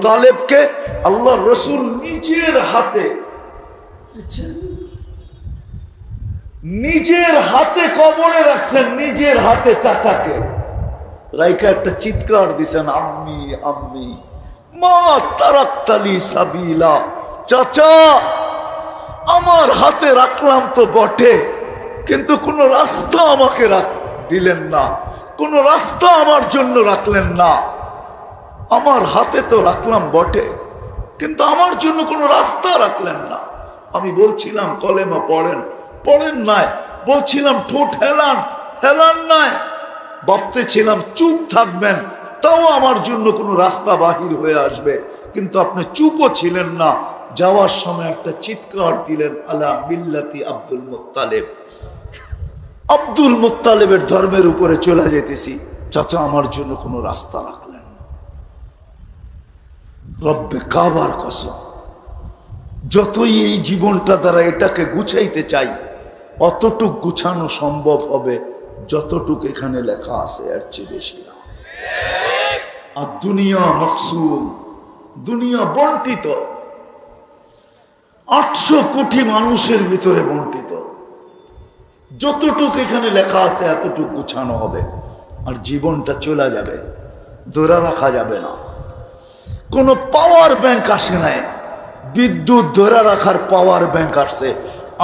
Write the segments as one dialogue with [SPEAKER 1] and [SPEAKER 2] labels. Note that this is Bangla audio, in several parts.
[SPEAKER 1] তালেবকে আল্লাহ রসুল নিজের হাতে কবরে রাখছেন, নিজের হাতে চাচাকে রাইকা একটা চিৎকার দিছেন, আম্মি আম্মি মা তারাক্তালি সাবিলা, চাচা আমার হাতে রাখলাম তো বটে, কিন্তু কোন রাস্তা আমাকে দিলেন না, কোন রাস্তা আমার জন্য রাখলেন না। আমার হাতে তো রাখলাম বটে, কিন্তু আমার জন্য কোনো রাস্তা রাখলেন না। আমি বলছিলাম কলেমা পড়েন, পড়েন নাই, বলছিলাম ঠোঁট হেলান, হেলান নাই, ভাবতেছিলাম চুপ থাকবেন, তাও আমার জন্য কোনো রাস্তা বাহির হয়ে আসবে, কিন্তু আপনি চুপও ছিলেন না। যাওয়ার সময় একটা চিৎকার দিলেন, আলা মিল্লাতি আব্দুল মুত্তালিব, আব্দুল মুত্তালিবের ধর্মের উপরে চলে যেতেছি। চাচা আমার জন্য কোনো রাস্তা রাখলেন না। রব্বে কাবার কসম, যতই এই জীবনটা দ্বারা এটাকে গুছাইতে চাই, অতটুক গুছানো সম্ভব হবে যতটুক এখানে লেখা আছে, এর চেয়ে বেশি না। আর দুনিয়া মকসুম, দুনিয়া বন্টিত, 800 কোটি মানুষের ভিতরে বন্টিত। যতটুক এখানে লেখা আছে এতটুক গুছানো হবে, আর জীবনটা চলে যাবে, ধরে রাখা যাবে না। কোনো পাওয়ার ব্যাংক আসে নাই, বিদ্যুৎ ধরে রাখার পাওয়ার ব্যাংক আসছে,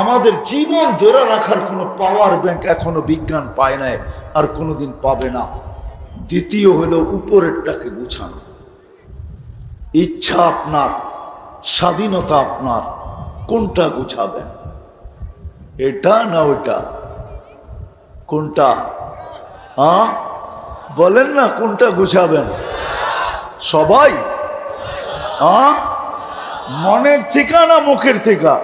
[SPEAKER 1] আমাদের জীবন ধরে রাখার কোনো পাওয়ার ব্যাংক এখনো বিজ্ঞান পায় নাই, আর কোনোদিন পাবে না। দ্বিতীয় হলো উপরেরটাকে গুছানো। ইচ্ছা আপনার, স্বাধীনতা আপনার, কোনটা গুছাবেন? এটা না ওটা? কোনটা? বলেন না, কোনটা গুছাবেন? সবাই মনের থেকে না মুখের থেকে?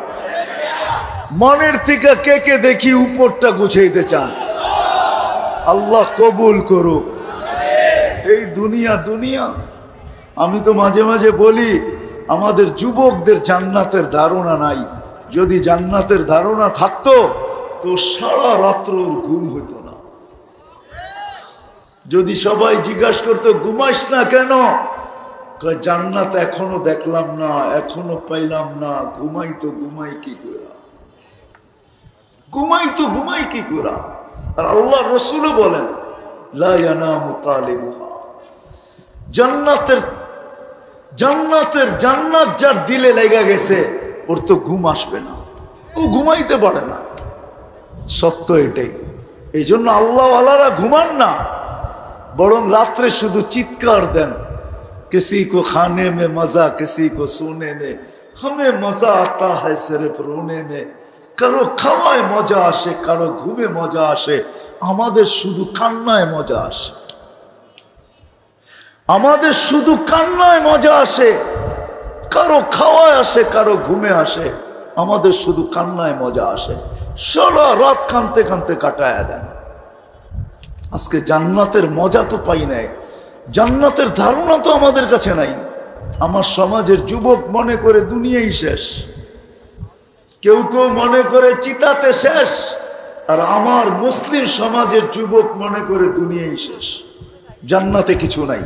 [SPEAKER 1] মনের থেকে কে কে দেখি উপরটা গুছাইতে চান? আল্লাহ কবুল করুক। এই দুনিয়া দুনিয়া, আমি তো মাঝে মাঝে বলি আমাদের যুবকদের জান্নাতের ধারণা নাই। যদি জান্নাতের ধারণা থাকতো তো সারা রাত্র ঘুম হইতো না। যদি সবাই জিজ্ঞাসা করতো ঘুমাইস না কেন, জান্নাত এখনো দেখলাম না, এখনো পাইলাম না, ঘুমাই তো ঘুমাই কি করা, ঘুমাই তো ঘুমাই কি করা। আর আল্লাহ রসুলও বলেন, লা ইয়ানামু তালিবুহা, জান্নাতের জান্নাত যার দিলে লেগে গেছে ওর তো ঘুম আসবে না, ও ঘুমাইতে পারে না। সত্য এটাই। এই জন্য আল্লাহওয়ালারা ঘুমান না, বরং রাত্রে শুধু চিৎকার দেন, किसी को खाने में मजा, किसी को सोने में, हमें मजा आता है सिर्फ रोने में। কারো খাওয়ায় মজা আসে, কারো ঘুমে মজা আসে, আমাদের শুধু কান্নায় মজা আসে। আমাদের শুধু কান্নায় মজা আসে, কারো খাওয়ায় আসে, কারো ঘুমে আসে, আমাদের শুধু কান্নায় মজা আসে। সারা রাত কানতে কানতে কাটায় দেন। আজকে জান্নাতের মজা তো পাই নাই, জান্নাতের ধারণা তো আমাদের কাছে নাই। আমার সমাজের যুবক মনে করে দুনিয়াই শেষ, কেউ কেউ মনে করে চিতাতে শেষ, আর আমার মুসলিম সমাজের যুবক মনে করে দুনিয়াই শেষ, জান্নাতে কিছু নাই।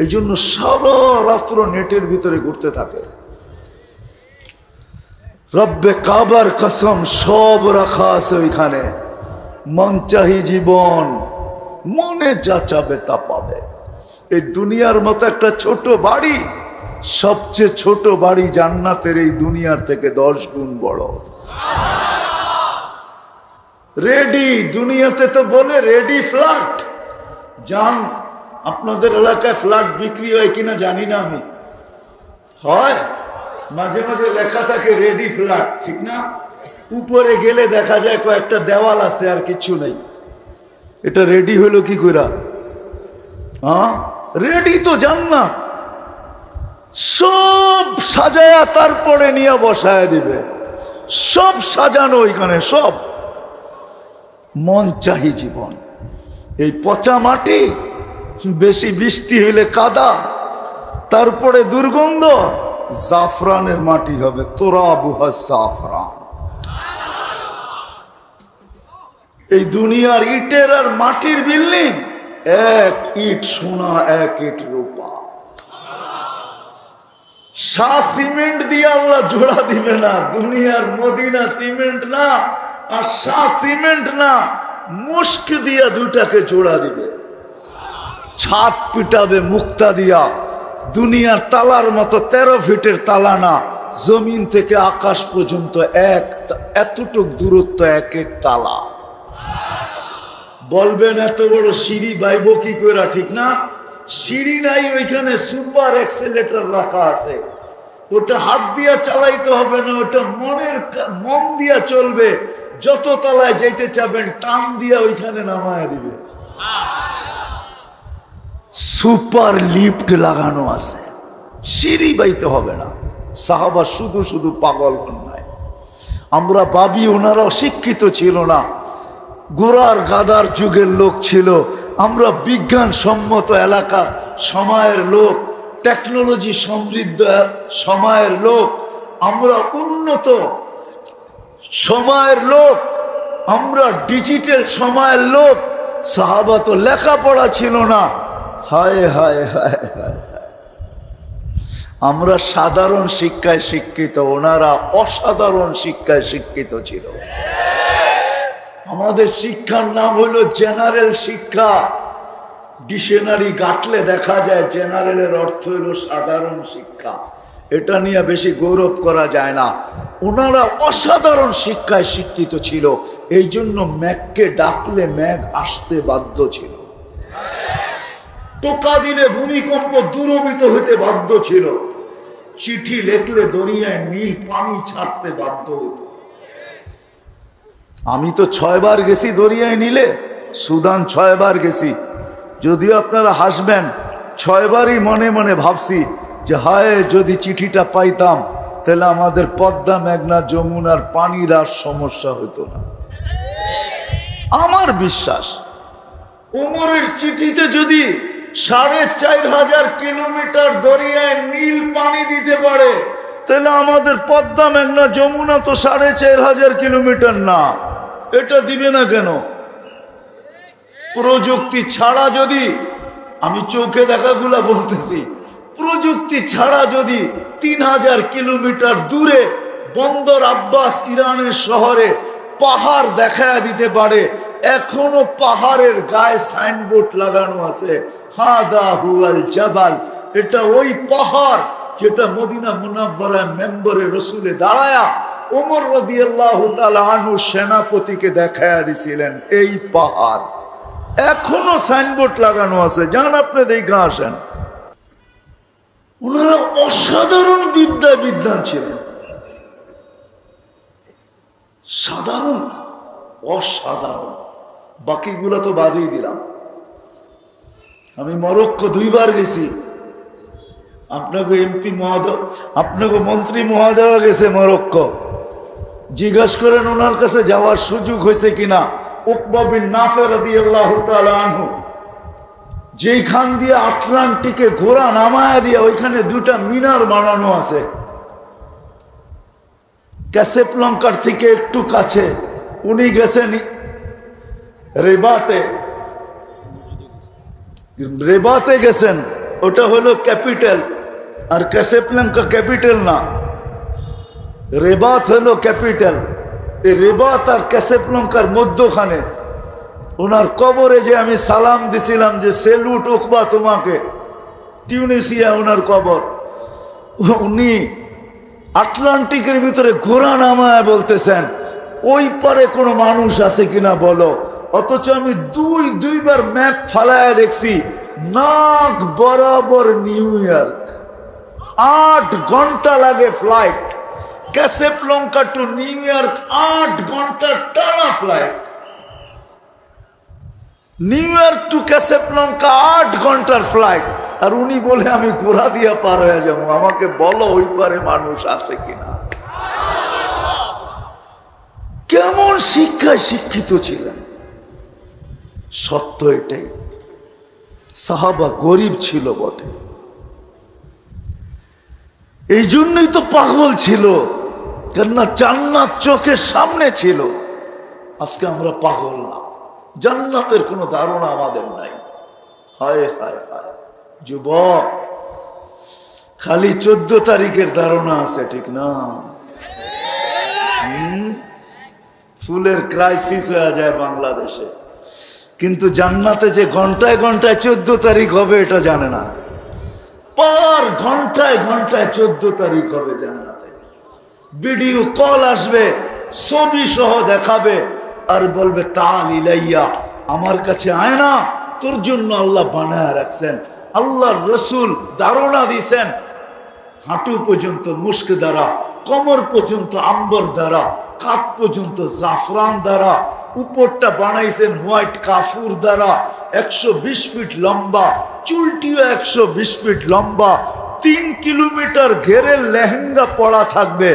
[SPEAKER 1] এই জন্য সারা রাত্র নেটের ভিতরে ঘুরতে থাকে। রব্বে কাবার কসম, সব রাখা আছে ওইখানে। মন চাহি জীবন, মনে যা চাবে তা পাবে। এই দুনিয়ার মতো একটা ছোট বাড়ি, সবচেয়ে ছোট বাড়ি জান্নাতের এই দুনিয়ার থেকে 10 গুণ বড়। রেডি, দুনিয়াতে তো বলে রেডি ফ্ল্যাট। যান, আপনাদের এলাকায় ফ্ল্যাট বিক্রি হয় কিনা জানি না আমি, হয় মাঝে মাঝে লেখা থাকে রেডি ফ্ল্যাট, ঠিক না? উপরে গেলে দেখা যায় কয়েকটা দেওয়াল আছে আর কিছু নেই। এটা রেডি হলো কি করে? রেডি তো জান্নাত, সব সাজায়া তারপরে নিয়ে বসায় দিবে, সব সাজানো ওইখানে সব। মন চাহি জীবন। এই পচা মাটি, বেশি বৃষ্টি হইলে কাদা, তারপরে দুর্গন্ধ। জাফরানের মাটি হবে, তোরাবুহা জাফরান। এই দুনিয়ার ইটের আর মাটির বিল্ডিং, এক ইট সোনা, এক ইট রূপা। শাহ সিমেন্ট দিয়ে আল্লাহ জোড়া দিবে না, দুনিয়ার মদিনা সিমেন্ট না আর শাহ সিমেন্ট না, মুস্ক দিয়া দুটাকে জোড়া দিবে। ছাদ পিটাবে মুক্তা দিয়া, দুনিয়ার তালার মতো 13 ফিটের তালা না, জমিন থেকে আকাশ পর্যন্ত এতটুক দূরত্ব এক এক তালা। বলবেন এত বড় সিঁড়ি বাইব কি করে, ঠিক না? সিঁড়ি নাই, ওইখানে সুপার এক্সেলেটর রাখা আছে, ওটা হাত দিয়া চালাইতে হবে না, ওটা মন দিয়া চলবে। যত তলায় যাইতে চাবেন টান দিয়া ওইখানে নামায় দিবে। সুপার লিফট লাগানো আছে, সিঁড়ি বাইতে হবে না। সাহাবা শুধু শুধু পাগল নাই। আমরা ভাবি ওনারা অশিক্ষিত ছিল না, গোড়ার গাদার যুগের লোক ছিল। আমরা বিজ্ঞান সম্মত এলাকা সময়ের লোক, টেকনোলজি সমৃদ্ধ সময়ের লোক, আমরা উন্নত সময়ের লোক, আমরা ডিজিটাল সময়ের লোক। সাহাবা তো লেখাপড়া ছিল না। হায় হায় হায় হায়, আমরা সাধারণ শিক্ষায় শিক্ষিত, ওনারা অসাধারণ শিক্ষায় শিক্ষিত ছিল। আমাদের শিক্ষার নাম হলো জেনারেল শিক্ষা। ডিকশনারি ঘাটলে দেখা যায় জেনারেলের অর্থ হলো সাধারণ শিক্ষা। এটা নিয়ে বেশি গৌরব করা যায় না। ওনারা অসাধারণ শিক্ষায় শিক্ষিত ছিল, এই জন্য ম্যাগকে ডাকলে ম্যাগ আসতে বাধ্য ছিল। টোকা দিলে ভূমিকম্প দূরভূত হতে বাধ্য ছিল। চিঠি লেখলে দরিয়ায় নীল পানি ছাড়তে বাধ্য হতো। আমি তো 6 বার গেছি দরিয়ায় নীলে, সুদান 6 বার গেছি। যদিও আপনারা হাসবেন, 6 বারই মনে মনে ভাবছি যে হায় যদি চিঠিটা পাইতাম তাহলে আমাদের পদ্মা, মেঘনা, যমুনার পানির আর সমস্যা হতো না। আমার বিশ্বাস ওমরের চিঠিতে যদি 4500 কিলোমিটার দরিয়ায় নীল পানি দিতে পারে, তাহলে আমাদের পদ্মা, মেঘনা, যমুনা তো 4500 কিলোমিটার না। এটা দিবে না কেন? প্রযুক্তি ছাড়া যদি, আমি চোখে দেখাগুলা বলতেছি, প্রযুক্তি ছাড়া যদি 3000 কিলোমিটার দূরে বন্দর আব্বাস ইরানের শহরে পাহাড় দেখায় দিতে পারে, এখনো পাহাড়ের গায়ে সাইনবোর্ড লাগানো আছে, হাদা হুয়াল জাবাল, এটা ওই পাহাড় যেটা মদিনা মুনাওয়ারায় মেম্বরে রসুলে দাঁড়ায়া ওমর রাদিয়াল্লাহু তাআলা আনহু সেনাপতিকে দেখায়া দিছিলেন। এই পাহাড় এখনো সাইনবোর্ড লাগানো আছে, যান আপনি দেখে আসেন। ওনারা অসাধারণ বিদ্যান ছিলেন, সাধারণ অসাধারণ। বাকিগুলো তো বাদই দিলাম। আমি মরক্কো 2 বার গেছি। আপনাকে এমপি মহোদয়, আপনাকে মন্ত্রী মহোদয় গেছে মরক্কো। জিজ্ঞাসা করেন ওনার কাছে যাওয়ার সুযোগ হয়েছে কিনা। উকবা বিন নাফি রাদিয়াল্লাহু তাআলা আনহু যেইখান দিয়ে আটলান্টিকে ঘোড়া নামায়া দিয়ে ওইখানে 2টা মিনার বানানো আছে, ক্যাসেবলঙ্কার থেকে একটু কাছে। উনি গেছেন রেবাতে গেছেন, ওটা হলো ক্যাপিটাল, আর ক্যাসেবলঙ্কা ক্যাপিটাল না, রেবাত হলো ক্যাপিটাল। এই রেবাত আর ক্যাসেবলঙ্কার মধ্যখানে ওনার কবরে যে আমি সালাম দিছিলাম যে সেলুট উকবা তোমাকে, টিউনিসিয়া ওনার কবর। উনি আটলান্টিকের ভিতরে ঘোড়া নামায় বলতেছেন ওই পারে কোনো মানুষ আছে কিনা বলো। অথচ আমি দুইবার ম্যাপ ফালায় দেখছি, নাক বরাবর নিউ ইয়র্ক। 8 ঘন্টা লাগে ফ্লাইট, ক্যাসেবলঙ্কা টু নিউ ইয়র্ক 8 ঘন্টা টানা ফ্লাইট। নিউ ইয়র্ক টু ক্যাসেবলঙ্কা 8 ঘন্টার ফ্লাইট, আর উনি বলে আমি ঘোড়া দিয়া পার হয়ে যাবো। আমাকে বলো ওই পারে মানুষ আছে কিনা। কেমন শিক্ষায় শিক্ষিত ছিলেন। সত্য এটাই, সাহাবা গরিব ছিল বটে, এই জন্যই তো পাগল ছিল, কেননা জান্নাত চোখের সামনে ছিল। আজকে আমরা পাগল না, জান্নাতের কোনো ধারণা আমাদের নাই। হায় হায় হায় যুবক, খালি 14 তারিখের ধারণা আছে, ঠিক না? ফুলের ক্রাইসিস হয়ে যায় বাংলাদেশে, কিন্তু জান্নাতে যে ঘন্টায় ঘন্টায় 14 তারিখ হবে এটা জানে না। পার ঘন্টায় ঘন্টায় 14 তারিখ হবে জান্নাতে। ভিডিও কল আসবে, ছবি সহ দেখাবে, আর বলবে তাল ইলাইয়া, আমার কাছে আয় না, তোর জন্য আল্লাহ বানায় রাখছেন। আল্লাহর রসুল ধারণা দিয়েছেন হাঁটু পর্যন্ত মুস্ক দ্বারা, কোমর পর্যন্ত আম্বর দ্বারা, কাঁধ পর্যন্ত জাফরান দ্বারা, উপরটা বানাইছেন হোয়াইট কাফুর দ্বারা, 120 ফিট লম্বা, চুলটিও 120 ফিট লম্বা, 3 কিলোমিটার ঘেরের লেহেঙ্গা পড়া থাকবে।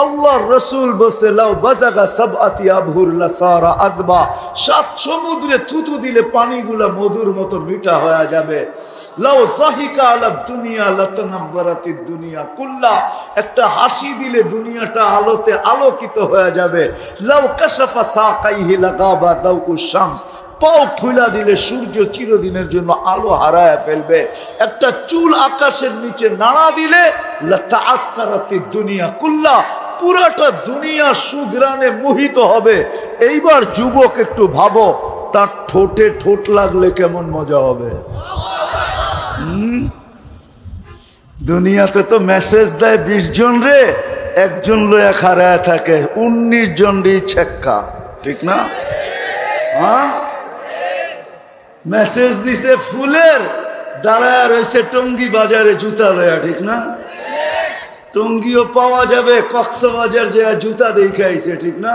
[SPEAKER 1] আল্লাহ রসুল বসে লাউ বাজাগা সাবআতি আবহুর লাসারা আদবা, 7 সমুদ্রে থুতু দিলে পানিগুলা মধুর মতো মিঠা হয়ে যাবে। লাউ সাহিকা আলা দুনিয়া লাতানাব্বারাতিদ দুনিয়া কুল্লা, একটা হাসি দিলে দুনিয়াটা আলোতে আলোকিত হয়ে যাবে। লাউ কাশাফা সাকাইহি লাগাবা দাউকুশ শামস, পাও খুলা দিলে সূর্য চিরদিনের জন্য আলো হারায় ফেলবে। একটা চুল আকাশের নিচে নাড়া দিলে লাতাআত্তারাতিদ দুনিয়া কুল্লা, পুরাটা দুনিয়া সুঘ্রাণে মোহিত হবে। এইবার যুবক একটু ভাবো, তার ঠোঁটে ঠোঁট লাগলে কেমন মজা হবে। দুনিয়াতে তো মেসেজ দেয় 20 জন রে, একজন লয়া খাড়ায় থাকে, 19 জন রে ছেক্কা, ঠিক না? হ্যাঁ, মেসেজ দিছে ফুলের, দাঁড়ায় রয়েছে টঙ্গী বাজারে জুতা লয়া, ঠিক না? টঙ্গিও পাওয়া যাবে, কক্সবাজার যে জুতা দেখাইছে, ঠিক না?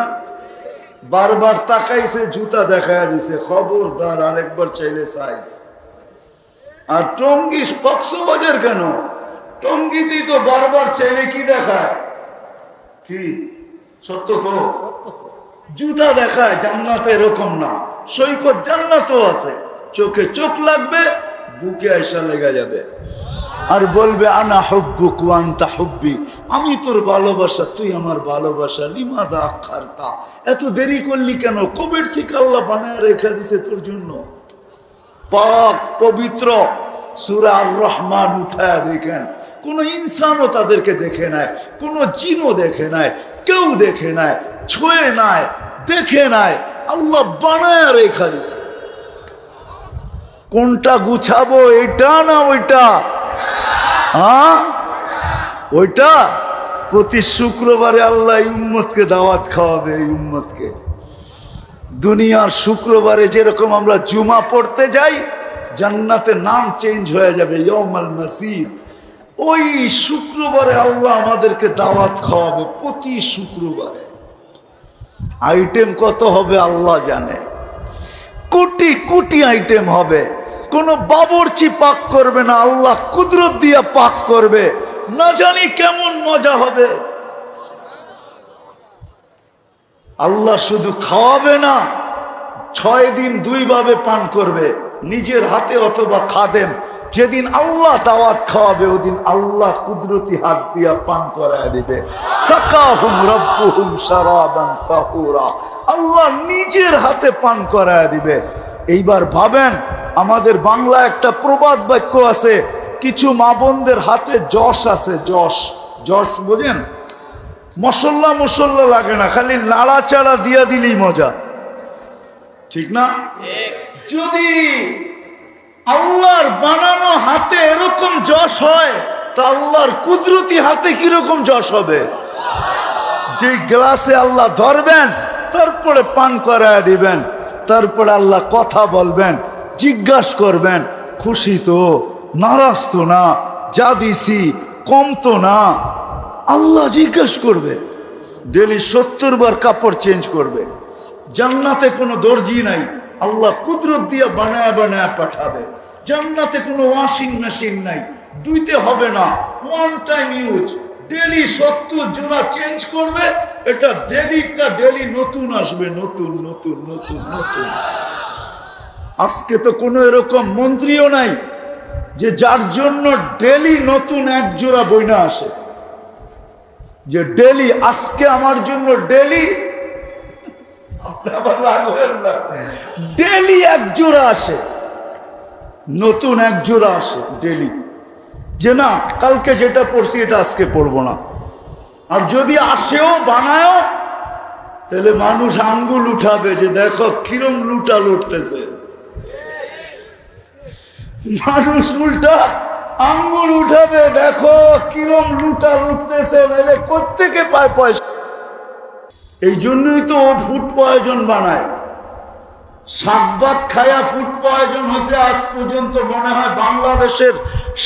[SPEAKER 1] বারবার তাকাইছে, জুতা দেখায় দিছে, খবরদার আরেকবার চাইলে সাইজ। আর টঙ্গী কক্সবাজার কেন, টঙ্গিতেই তো বারবার চাইলে কি দেখায়, কি সত্য তো জুতা দেখায়। জান্নাতে এরকম না, সৈকত জান্নাতও আছে, চোখে চোখ লাগবে, বুকে আয়সা লেগে যাবে, আর বলবে আনা হুব্বুক ওয়া আনতা হুব্বি, আমি তোর ভালোবাসা, তুই আমার ভালোবাসা। লিমাদা আখারতা, এত দেরি করলি কেন? কবের থেকে আল্লাহ বানায় রেখে দিছে তোর জন্য। পাক পবিত্র সূরা আর রহমান উঠায়া দেখেন, কোন ইনসানও তাদেরকে দেখে নাই, কোন জিনও দেখে নাই, কেউ দেখে নাই, ছুঁয়ে নাই, দেখে নাই, আল্লাহ বানায় রেখা দিছে। কোনটা গুছাবো, এটা না ওইটা? হ্যাঁ, ওইটা। প্রতি শুক্রবারে আল্লাহ এই উম্মতকে দাওয়াত খাওয়াবে, এই উম্মতকে। দুনিয়ার শুক্রবারে যেরকম আমরা জুমা পড়তে যাই, জান্নাতে নাম চেঞ্জ হয়ে যাবে, ইয়াউমাল মাসিদ। ওই শুক্রবারে আল্লাহ আমাদেরকে দাওয়াত খাওয়াবে, প্রতি শুক্রবারে। আইটেম কত হবে আল্লাহ জানে, কোটি কোটি আইটেম হবে। কোন বাবুর্চি পাক করবে না, আল্লাহ কুদরত দিয়া পাক করবে, না জানি কেমন মজা হবে। আল্লাহ শুধু খাওয়াবে না, 6 দিন 2 ভাবে পান করবে, নিজের হাতে অথবা খাদেম। যেদিন আল্লাহ দাওয়াত খাওয়াবে, ওদিন আল্লাহ কুদরতি হাত দিয়া পান করায় দিবে। সাকাহুম রাব্বুহুম শারাবান তাহুরা, আল্লাহ নিজের হাতে পান করায় দিবে। এইবার ভাবেন, আমাদের বাংলা একটা প্রবাদ বাক্য আছে, কিছু মা বোনদের হাতে যশ আছে, যশ। যশ বোঝেন? মশল্লা মশল্লা লাগে না, খালি নাড়াচাড়া দিয়া দিলেই মজা, ঠিক না? যদি আল্লাহর বানানো হাতে এরকম যশ হয়, তা আল্লাহর কুদরতি হাতে কিরকম যশ হবে? যে গ্লাসে আল্লাহ ধরবেন, তারপরে পান করায় দিবেন, তারপরে আল্লাহ কথা বলবেন, জিজ্ঞাসা করবেন, খুশি তো, নারাজ তো না, যা দিছি কম তো না। আল্লাহ জিজ্ঞাসা করবে, ডেলি 70 বার কাপড় চেঞ্জ করবে। জান্নাতে কোনো দর্জি নাই, আল্লাহ কুদরত দিয়ে বানায় বানায় পাঠাবে। জান্নাতে কোনো ওয়াশিং মেশিন নাই, ধুইতে হবে না, ওয়ান টাইম ইউজ। ডেলি 70 জোড়া চেঞ্জ করবে, এটা ডেলি নতুন আসবে, নতুন নতুন নতুন নতুন। আজকে তো কোনো এরকম মন্ত্রীও নাই যে যার জন্য ডেলি নতুন 1 জোড়া বইনা আসে, যে ডেলি আজকে আমার জন্য ডেলি ডেলি 1 জোড়া আসে, নতুন 1 জোড়া আসে ডেলি। যে না কালকে যেটা পড়ছি এটা আজকে পড়বো না। আর যদি আসেও বানায়ও তাহলে মানুষ আঙ্গুল উঠাবে যে দেখো কিরম লুটা লুটতেছে, মানুষ উল্টা আঙ্গুল উঠাবে দেখো কিরম লুটা লুটতেছে, নাহলে কোত্থেকে পায় পয়সা। এই জন্যই তো ও ফুড পয়জন বানায়। শাকভাত খায়া ফুড পয়জন হয়েছে আজ পর্যন্ত মনে হয় বাংলাদেশের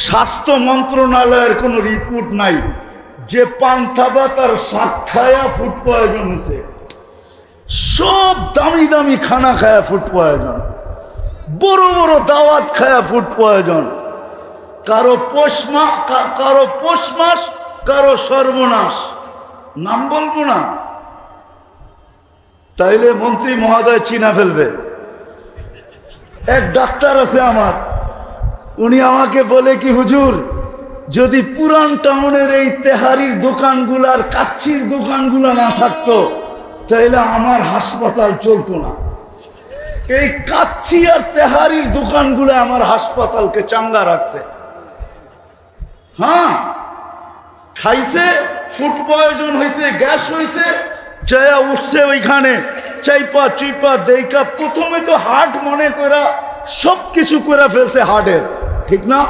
[SPEAKER 1] স্বাস্থ্য মন্ত্রণালয়ের কোনো রিপোর্ট নাই যে পান্থাভাত আর শাক খায়া ফুড পয়জন হয়েছে। সব দামি দামি খানা খায়া ফুড পয়জন, বড় বড় দাওয়াত খায়া ফুড পয়জন। কারো পৌষ মাস কারো সর্বনাশ, নাম বলবো না তাইলে মন্ত্রী মহোদয় চিনা ফেলবে। এক ডাক্তার আছে আমার, উনি আমাকে বলে কি হুজুর যদি পুরান টাউনের এই তেহারির দোকানগুলার কাচ্চির দোকানগুলা না থাকতো তাইলে আমার হাসপাতাল চলতো না। এই কাচ্চি আর তেহারির দোকানগুলো আমার হাসপাতালকে চাঙ্গা রাখছে। হ্যাঁ খাইছে, ফুড পয়জন হয়েছে, গ্যাস হয়েছে, চায়া উঠছে ওইখানে চাইপা চুইপা দেইকা প্রথমে তো হার্ট মনে করা সবকিছু করে ফেলছে হার্টের, ঠিক না?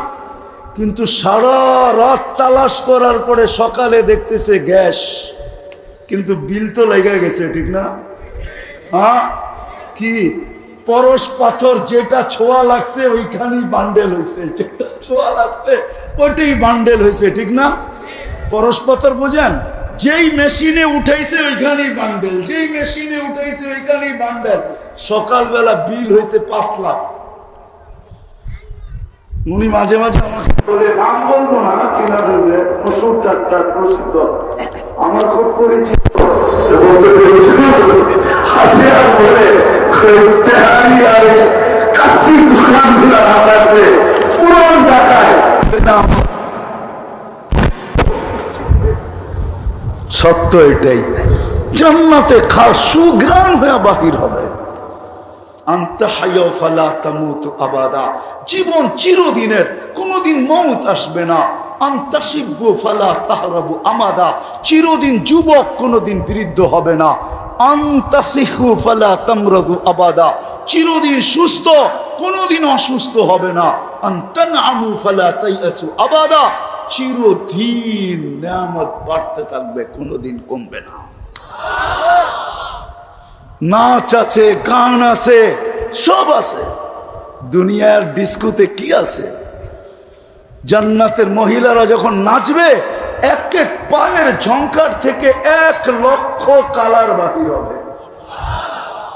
[SPEAKER 1] কিন্তু সারা রাত তালাশ করার পরে সকালে দেখতেছে গ্যাস, কিন্তু বিল তো লেগে গেছে, ঠিক না? হ্যাঁ কি পরশ পাথর যেটা ছোঁয়া লাগছে ওইখানেই বান্ডেল হয়েছে, যেটা ছোঁয়া লাগছে ওইটাই বান্ডেল হয়েছে, ঠিক না? পরশ পাথর বোঝেন, যেই মেশিনে উঠাইছে ওইখানেই বান্ডেল, যেই মেশিনে উঠাইছে ওইখানেই বান্ডেল। সকালবেলা বিল হয়েছে 5 লাখ। উনি মাঝে মাঝে আমাকে বলে, নাম বলবো না, চিনা ফেলবে, ওষুধ ডাক্তার প্রসিদ্ধ, আমার খুব পরিচিত, হাসি আর বলে তেহারি আর কাচ্চির দোকানগুলো না থাকবে পুরান ঢাকায়। সত্য এটাই, জান্নাতে খাও সুগ্রাণ হয়ে বাহির হবে। জীবন চিরদিনের, কোনদিন মউত আসবে না। চিরদিন যুবক, কোনদিন বৃদ্ধ হবে না। চিরদিন সুস্থ, কোনদিন অসুস্থ হবে না। চিরদিন নিয়ামত বাড়তে থাকবে, কোনদিন কমবে না। নাচ আছে, গান আছে, সব আছে। দুনিয়ার ডিস্কোতে কি আছে? জান্নাতের মহিলারা যখন নাচবে এক এক পায়ের ঝংকার থেকে 1 লক্ষ কালার বাহির হবে,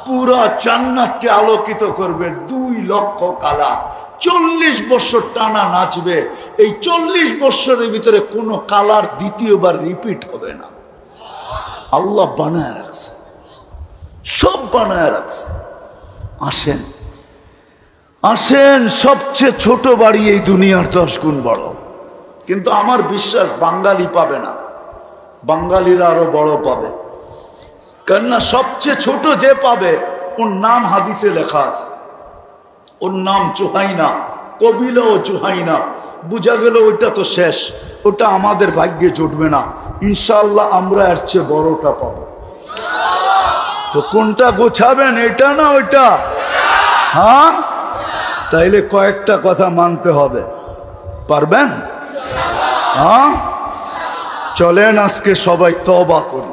[SPEAKER 1] পুরা জান্নাতকে আলোকিত করবে 2 লক্ষ কালার। 40 বছর টানা নাচবে। এই 40 বছরের ভিতরে কোনো কালার দ্বিতীয়বার রিপিট হবে না। আল্লাহ বানায় রাখছে, সব বানায় রাখছে। আসেন আসেন, সবচেয়ে ছোট বাড়ি এই দুনিয়ার 10 গুণ বড়। কিন্তু আমার বিশ্বাস বাঙালি পাবে না, বাঙালিরা আরো বড় পাবে। কেননা সবচেয়ে ছোট যে পাবে ওর নাম হাদিসে লেখা আছে, ওর নাম চুহাইনা, কবিলাও চুহাইনা। বুঝা গেল ওইটা তো শেষ, ওটা আমাদের ভাগ্যে জুটবে না। ইনশাআল্লাহ আমরা এর চেয়ে বড়টা পাবো। তো কোনটা গোছাবেন, এটা না ওইটা? হ্যাঁ, তাইলে কয়েকটা কথা মানতে হবে। পারবেন? হ্যাঁ, চলেন আজকে সবাই তওবা করি।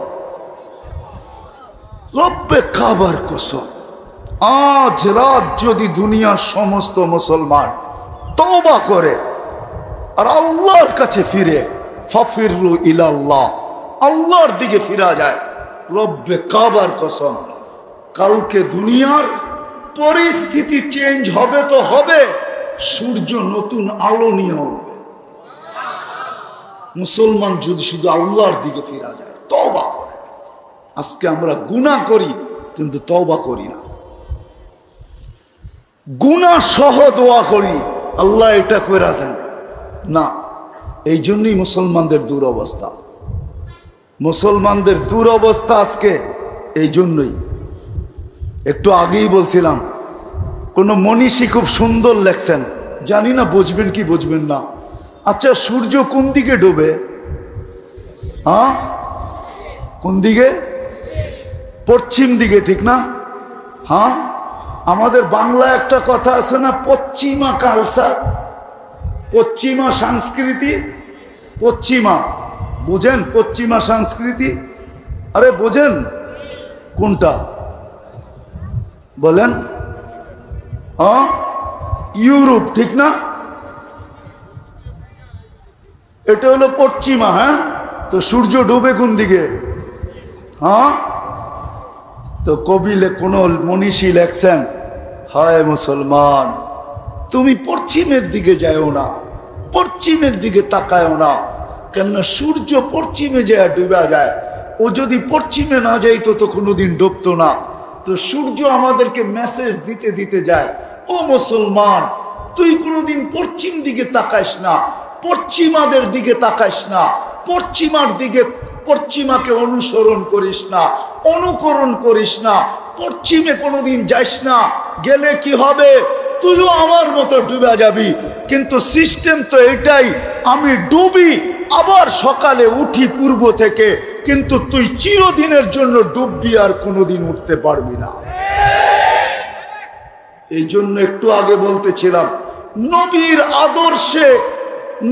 [SPEAKER 1] রব্বে কাবার কসম, আজ রাত যদি দুনিয়ার সমস্ত মুসলমান তওবা করে আর আল্লাহর কাছে ফিরে, ফাফিরু ইলাল্লাহ, আল্লাহর দিকে ফিরা যায়, রব্বে কাবার কসম কালকে দুনিয়ার পরিস্থিতি চেঞ্জ হবে তো হবে, সূর্য নতুন আলো নিয়ে উঠবে। মুসলমান যদি শুধু আল্লাহর দিকে ফিরা যায়, তওবা করে। আজকে আমরা গুনাহ করি কিন্তু তওবা করি না, গুনাহ সহ দোয়া করি, আল্লাহ এটা করে দেন না। এই জন্যই মুসলমানদের দুরবস্থা, মুসলমানদের দুরবস্থা আজকে এই জন্যই। একটু আগেই বলছিলাম, কোন মনীষী খুব সুন্দর লেখছেন, জানি না বুঝবেন কি বুঝবেন না। আচ্ছা, সূর্য কোন দিকে ডুবে? হ্যাঁ, কোন দিকে? পশ্চিম দিকে, ঠিক না? হ্যাঁ, আমাদের বাংলা একটা কথা আছে না, পশ্চিমা কালচার, পশ্চিমা সংস্কৃতি। পশ্চিমা বোঝেন? পশ্চিমা সংস্কৃতি, আরে বোঝেন কোনটা বলেন? হ্যাঁ, ইউরোপ, ঠিক না? এটা হলো পশ্চিমা। হ্যাঁ, তো সূর্য ডুবে কোন দিকে? হ্যাঁ, তো কবি কোন মনীষী লেখছেন, হায় মুসলমান, তুমি পশ্চিমের দিকে যাও না, পশ্চিমের দিকে তাকায়ও না, কেননা সূর্য পশ্চিমে যায় ডুবা যায়। ও যদি পশ্চিমে না যাইতো তো কোনোদিন ডুবতো না। তো সূর্য আমাদেরকে মেসেজ দিতে দিতে যায়, ও মুসলমান, তুই কোনোদিন পশ্চিম দিকে তাকাইস না, পশ্চিমাদের দিকে তাকাইস না, পশ্চিমার দিকে, পশ্চিমাকে অনুসরণ করিস না, অনুকরণ করিস না, পশ্চিমে কোনোদিন যাইস না। গেলে কি হবে? তুইও আমার মতো ডুবে যাবি। কিন্তু সিস্টেম তো এটাই, আমি ডুবি আবার সকালে উঠি পূর্ব থেকে, কিন্তু তুই চিরদিনের জন্য ডুববি আর কোনোদিন উঠতে পারবি না। এই জন্য একটু আগে বলতেছিলাম, নবীর আদর্শে,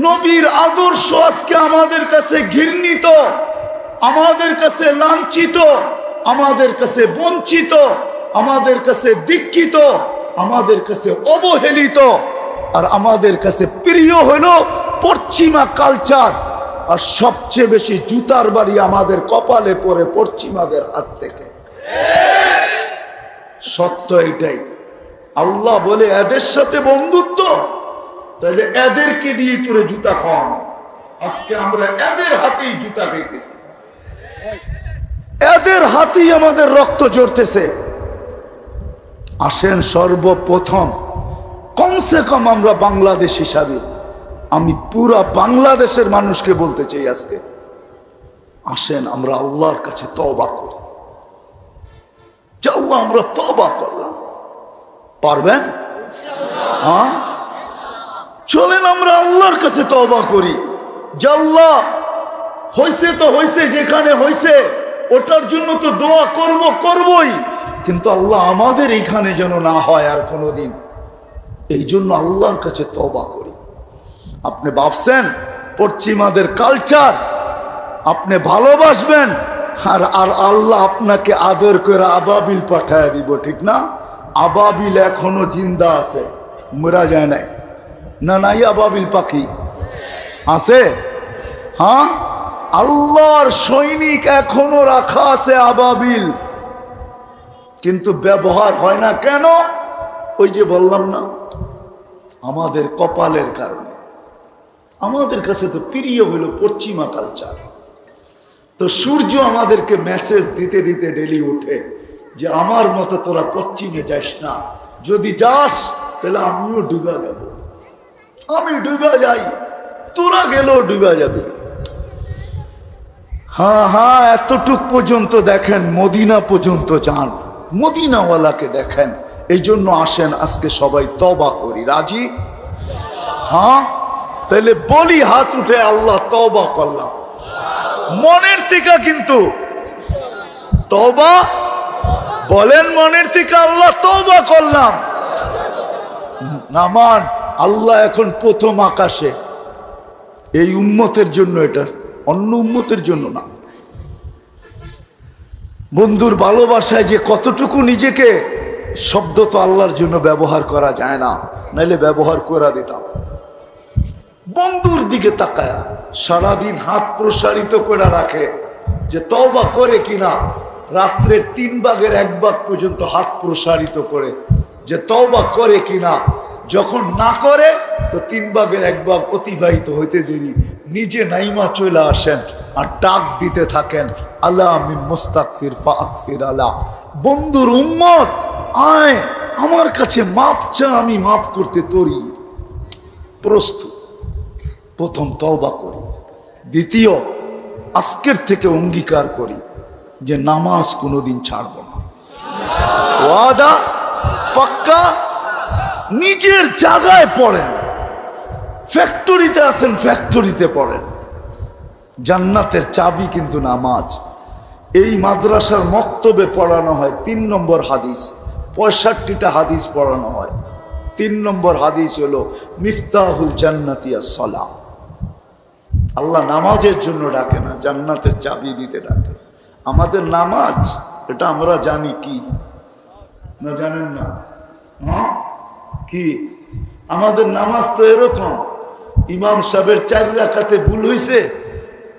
[SPEAKER 1] নবীর আদর্শ আজকে আমাদের কাছে ঘৃণিত, আমাদের কাছে লাঞ্ছিত, আমাদের কাছে বঞ্চিত, আমাদের কাছে দীক্ষিত, আমাদের কাছে অবহেলিত। আর আমাদের কাছে প্রিয় হলো পশ্চিমা কালচার। আর সবচেয়ে বেশি জুতার বাড়ি আমাদের কপালে পড়ে পশ্চিমাদের হাত থেকে। সত্য এটাই। আল্লাহ বলে এদের সাথে বন্ধুত্ব, তাহলে এদেরকে দিয়ে তোরে জুতা খাওয়ানো। আজকে আমরা এদের হাতেই জুতা খাইতেছি, এদের হাতেই আমাদের রক্ত ঝরতেছে। আসেন সর্বপ্রথম, কমসে কম আমরা বাংলাদেশ হিসাবে, আমি পুরা বাংলাদেশের মানুষকে বলতে চাই আজকে, আসেন আমরা আল্লাহর কাছে তওবা করি। যাও, আমরা তওবা করলাম, পারবেন? হ্যাঁ, চলেন আমরা আল্লাহর কাছে তওবা করি। যে আল্লাহ, হইছে তো হইছে, যেখানে হইছে ওটার জন্য তো দোয়া করবই, কিন্তু আল্লাহ আমাদের এখানে যেন না হয় আর কোনোদিন। এই জন্য আল্লাহর কাছে তওবা করি। আপনি ভাবছেন পশ্চিমাদের কালচার আপনি ভালোবাসবেন, আর আর আল্লাহ আপনাকে আদর করে আবাবিল পাঠায় দিব, ঠিক না? আবাবিল এখনো জিন্দা আছে, মরা যায় নাই। না নাই, আবাবিল পাখি আছে। হ্যাঁ, আল্লাহর সৈনিক এখনো রাখা আছে আবাবিল, কিন্তু ব্যবহার হয় না কেন? ওই যে বললাম না, আমাদের কপালের কারণে। আমাদের কাছে তো প্রিয় হইল পশ্চিমা কালচার। তো সূর্য আমাদেরকে মেসেজ দিতে দিতে ডেলি উঠে যে আমার মতো তোরা পশ্চিমে যাস না, যদি যাস তাহলে আমিও ডুবা যাব। আমি ডুবা যাই, তোরা গেলেও ডুবা যাবে। হ্যাঁ হ্যাঁ, এতটুক পর্যন্ত দেখেন, মদিনা পর্যন্ত যান, মদিনাওয়ালাকে দেখেন। এই জন্য আসেন আজকে সবাই তওবা করি, রাজি? হ্যাঁ, তাহলে বলি হাত উঠে, আল্লাহ তওবা করলাম মনের থেকে, কিন্তু তওবা বলেন মনের থেকে, আল্লাহ তওবা করলাম। নামান আল্লাহ এখন প্রথম আকাশে, এই উম্মতের জন্য, এটা অন্য উম্মতের জন্য না। বন্ধুর ভালোবাসায় যে কতটুকু নিজেকে, শব্দ তো আল্লাহর জন্য ব্যবহার করা যায় না, নাইলে ব্যবহার করে দিতাম। বন্ধুর দিকে তাকায়া সারাদিন হাত প্রসারিত করে রাখে, যে তওবা করে কিনা, রাত্রের 3 ভাগের 1 ভাগ পর্যন্ত হাত প্রসারিত করে, যে তওবা করে কিনা। যখন না করে তো 3 ভাগের 1 ভাগ অতিবাহিত হইতে দেরি, নিজে নাইমা চলে আসেন আর ডাক দিতে থাকেন, আল্লাহ আমি মুস্তাগফির ফাগফির আল্লাহ। বন্ধুর উম্মত, আয় আমার কাছে মাপ চা, আমি মাপ করতে তৈরি, প্রস্তুত। প্রথম তওবা করি। দ্বিতীয়, আজকের থেকে অঙ্গীকার করি যে নামাজ কোনোদিন ছাড়ব না। ওয়াদা পাক্কা। নিজের জায়গায় পড়েন, ফ্যাক্টরিতে আছেন, ফ্যাক্টরিতে পড়েন। জান্নাতের চাবি কিন্তু নামাজ। এই মাদ্রাসার মক্তবে পড়ানো হয় 3 নম্বর হাদিস, 65টা হাদিস পড়ানো হয়। 3 নম্বর হাদিস হলো মিফতাহুল জান্নাতিয়া সলা। আল্লাহ নামাজের জন্য ডাকে না, জান্নাতের চাবি দিতে ডাকে। আমাদের নামাজ এটা আমরা জানি কি না, জানেন না? কি আমাদের নামাজ তো এরকম, ইমাম সাহেবের 4 রাকাতে ভুল হয়েছে,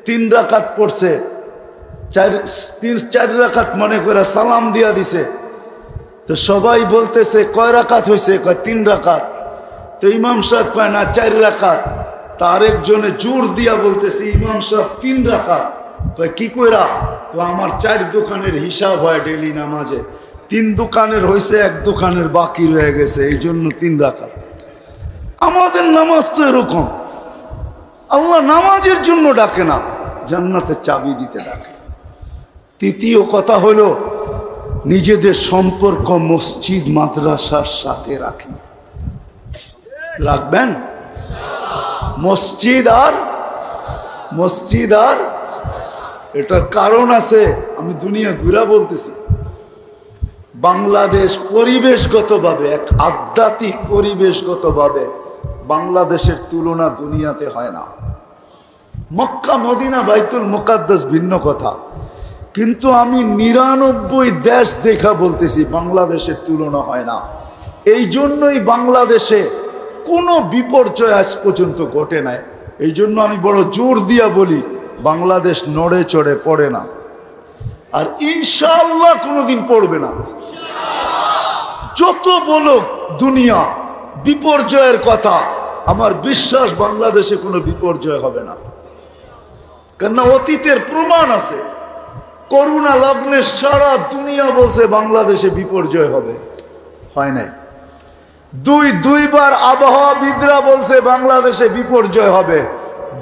[SPEAKER 1] 3 রাকাত পড়ছে, 4 রাকাত মনে করে সালাম দিয়া দিছে। তো সবাই বলতেছে কয় রাকাত হয়েছে? কয় 3 রাকাত। তো ইমাম সাহেব কয় না 4 রাকাত। তার একজনে জোর দিয়া বলতেছে ইমাম সাহেব 3 রাকাত। কয় কি কইরা? আমার 4 দোকানের হিসাব হয় ডেলি নামাজে, 3 দোকানের হয়েছে, 1 দোকানের বাকি রয়ে গেছে, এই জন্য 3 রাকাত। আমাদের নামাজ তো এরকম। আল্লাহ নামাজের জন্য ডাকে না, জান্নাতের চাবি দিতে ডাকে। তৃতীয় কথা হলো নিজেদের সম্পর্ক মসজিদ মাদ্রাসার সাথে রাখি। রাখবেন? মসজিদ আর এটার কারণ আছে, আমি দুনিয়া ঘুরা বলতেছি। বাংলাদেশ পরিবেশগতভাবে, এক আধ্যাত্মিক পরিবেশগতভাবে বাংলাদেশের তুলনা দুনিয়াতে হয় না। মক্কা মদিনা বাইতুল মুকাদ্দাস ভিন্ন কথা, কিন্তু আমি 99 দেশ দেখা বলতেছি বাংলাদেশের তুলনা হয় না। এই জন্যই বাংলাদেশে কোনো বিপর্যয় আজ পর্যন্ত ঘটে নাই। এই জন্য আমি বড় জোর দিয়া বলি বাংলাদেশ নড়ে চড়ে পড়ে না, আর ইনশাআল্লাহ কোনোদিন পড়বে না। যত বলো দুনিয়া বিপর্যয়ের কথা, আমার বিশ্বাস বাংলাদেশে কোনো বিপর্যয় হবে না। কেননা অতীতের প্রমাণ আছে। করোনা লগ্নে সারা দুনিয়া বলছে বাংলাদেশে বিপর্যয় হবে, হয় নাই। দুইবার আবহাওয়াবিদরা বলছে বাংলাদেশে বিপর্যয় হবে।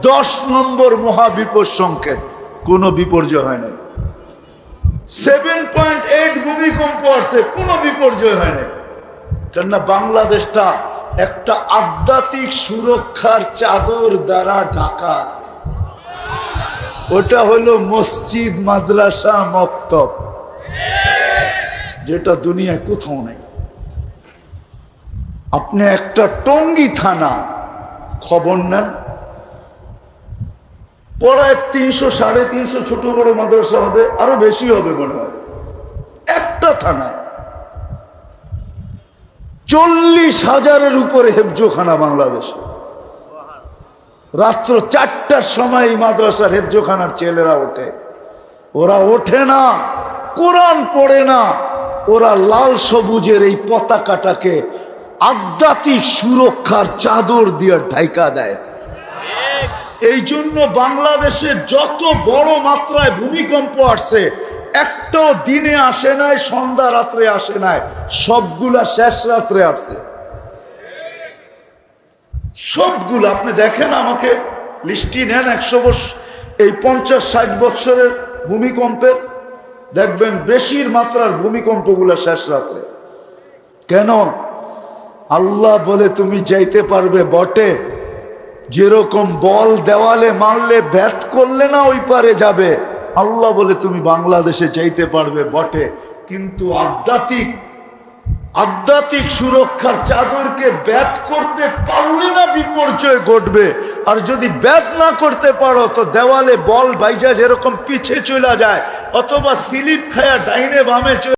[SPEAKER 1] 10 নম্বর মহাবিপদ সংকেত, কোনো বিপর্যয় হয় নাই। 7.8 ভূমিকম্প আসছে, কোনো বিপর্যয় হয় নাই। কেননা বাংলাদেশটা একটা আধ্যাত্মিক সুরক্ষার চাদর দ্বারা ঢাকা আছে। ওটা হলো মসজিদ মাদ্রাসা মক্তব, যেটা দুনিয়ায় কোথাও নাই। আপনি একটা টঙ্গী থানা খবর নেন, পড়ায় 300 350 ছোট বড় মাদ্রাসা হবে, আরো বেশি হবে মনে হয়। একটা থানায় 40,000-এর উপরে হেফজোখানা বাংলাদেশে। রাত্র 4টার সময় এই মাদ্রাসার হেফজোখানার ছেলেরা ওঠে। ওরা ওঠে না, কোরআন পড়ে না, ওরা লাল সবুজের এই পতাকাটাকে আধ্যাত্মিক সুরক্ষার চাদর দিয়ে ঢাকা দেয়। এই জন্য বাংলাদেশে যত বড় মাত্রায় ভূমিকম্প আসছে, একটাও দিনে আসে নাই, সন্ধ্যা রাত্রে আসে নাই, সবগুলা শেষ রাত্রে আসছে। সবগুলো আপনি দেখেন, আমাকে লিস্টি নেন 100 বছর, এই 50-60 বছরের ভূমিকম্পের দেখবেন বেশির মাত্রার ভূমিকম্পগুলো শেষ রাত্রে। কেন? আল্লাহ বলে তুমি যাইতে পারবে বটে, যেরকম বল দেওয়ালে মারলে ব্যাট করলে না ওই পারে যাবে, আল্লাহ বলে তুমি বাংলাদেশে যাইতে পারবে বটে, কিন্তু আধ্যাত্মিক সুরক্ষার চাদরকে ব্যাট করতে পারলে না বিপর্যয় ঘটবে। আর যদি ব্যাট না করতে পারো তো দেওয়ালে বল বাইজা যেরকম পিছে চলে যায়, অথবা স্লিপ খায়া ডাইনে বামে